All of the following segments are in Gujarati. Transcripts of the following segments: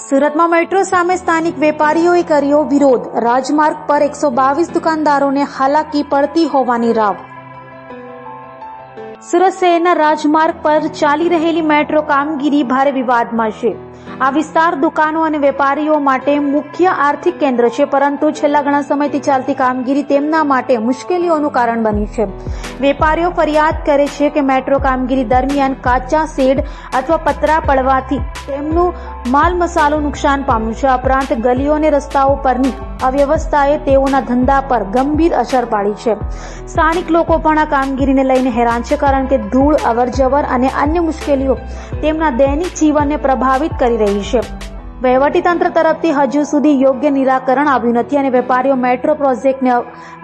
સુરતમાં મેટ્રો સામે સ્થાનિક વેપારીઓએ કર્યો વિરોધ. રાજમાર્ગ પર 122 દુકાનદારોને હાલાકી પડતી હોવાની રાવ. સુરત શહેરના રાજમાર્ગ પર ચાલી રહેલી મેટ્રો કામગીરી ભારે વિવાદમાં છે. આ વિસ્તાર દુકાનો અને વેપારીઓ માટે મુખ્ય આર્થિક કેન્દ્ર છે, પરંતુ છેલ્લા ઘણા સમયથી ચાલતી કામગીરી તેમના માટે મુશ્કેલીઓનું કારણ બની છે. વેપારીઓ ફરિયાદ કરે છે કે મેટ્રો કામગીરી દરમિયાન કાચા શેડ અથવા પતરા પડવાથી તેમનું માલ મસાલો નુકસાન પામ્યું છે. આ ઉપરાંત ગલીઓ અને રસ્તાઓ પરની અવ્યવસ્થાએ તેઓના ધંધા પર ગંભીર અસર પાડી છે. સ્થાનિક લોકો પણ આ કામગીરીને લઈને હેરાન છે, કારણ કે ધૂળ, અવરજવર અને અન્ય મુશ્કેલીઓ તેમના દૈનિક જીવનને પ્રભાવિત કરી રહી છે. વહીવટીતંત્ર તરફથી હજુ સુધી યોગ્ય નિરાકરણ આવ્યું નથી અને વેપારીઓ મેટ્રો પ્રોજેક્ટને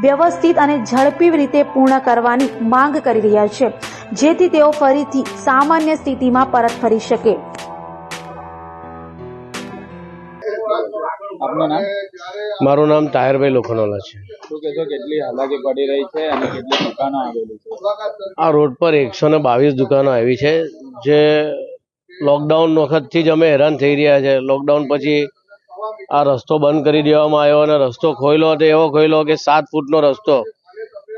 વ્યવસ્થિત અને ઝડપી રીતે પૂર્ણ કરવાની માંગ કરી રહ્યા છે, જેથી તેઓ ફરીથી સામાન્ય સ્થિતિમાં પરત ફરી શકે. મારું નામ તાહિરભાઈ લોખંડવાલા છે. શું કહેશો, કેટલી હાલાકી પડી રહી છે અને કેટલી દુકાનો આવેલી છે? આ રોડ પર 122 દુકાનો આવી છે, જે લોકડાઉન વખતથી જ અમે હેરાન થઈ રહ્યા છે. લોકડાઉન પછી આ રસ્તો બંધ કરી દેવામાં આવ્યો અને રસ્તો ખોલ્યો તો એવો ખોલ્યો કે 7 ફૂટનો રસ્તો,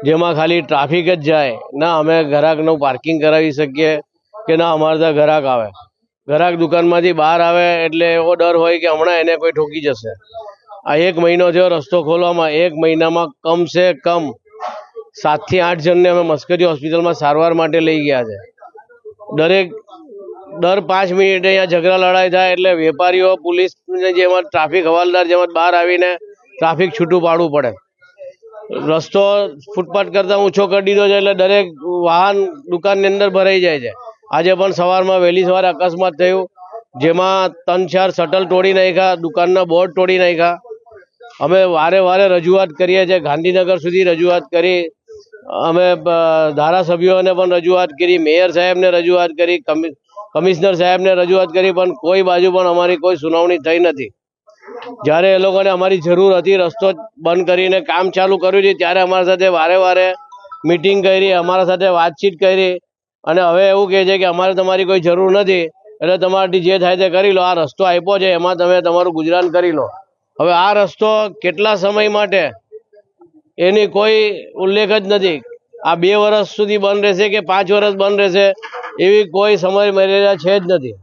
જેમાં ખાલી ટ્રાફિક જ જાય. ના અમે ગ્રાહકનું પાર્કિંગ કરાવી શકીએ કે ના અમારે ત્યાં ગ્રાહક આવે. ગ્રાહક દુકાનમાંથી બહાર આવે એટલે એવો ડર હોય કે હમણાં એને કોઈ ઠોકી જશે. આ 1 મહિનો થયો રસ્તો ખોલવામાં. 1 મહિનામાં કમસે કમ 7 થી 8 જણને અમે મસ્કરી હોસ્પિટલમાં સારવાર માટે લઈ ગયા છે. દર 5 મિનિટે અહીંયા ઝઘડા લડાઈ થાય એટલે વેપારીઓ, પોલીસ જેમાં ટ્રાફિક હવાલદાર જેમાં બહાર આવીને ટ્રાફિક છૂટું પાડવું પડે. રસ્તો ફૂટપાથ કરતાં ઊંચો કરી દીધો છે એટલે દરેક વાહન દુકાનની અંદર ભરાઈ જાય છે. આજે પણ સવારમાં વહેલી સવારે અકસ્માત થયું, જેમાં 3-4 શટલ તોડી નાખ્યા, દુકાનના બોર્ડ તોડી નાખ્યા. અમે વારે રજૂઆત કરીએ છીએ, ગાંધીનગર સુધી રજૂઆત કરી, અમે ધારાસભ્યોને પણ રજૂઆત કરી, મેયર સાહેબને રજૂઆત કરી, કમિશનર સાહેબને રજૂઆત કરી, પણ કોઈ બાજુ પણ અમારી કોઈ સુનાવણી થઈ નથી. જ્યારે એ લોકોને અમારી જરૂર હતી, રસ્તો બંધ કરીને કામ ચાલુ કર્યું છે, ત્યારે અમારા સાથે વારે મિટિંગ કરી, અમારા સાથે વાતચીત કરી અને હવે એવું કહે છે કે અમારે તમારી કોઈ જરૂર નથી, એટલે તમારાથી જે થાય તે કરી લો. આ રસ્તો આપ્યો છે, એમાં તમે તમારું ગુજરાન કરી લો. હવે આ રસ્તો કેટલા સમય માટે એની કોઈ ઉલ્લેખ જ નથી. આ 2 વર્ષ સુધી બંધ રહેશે કે 5 વર્ષ બંધ રહેશે એવી કોઈ સમય મર્યાદા છે જ નથી.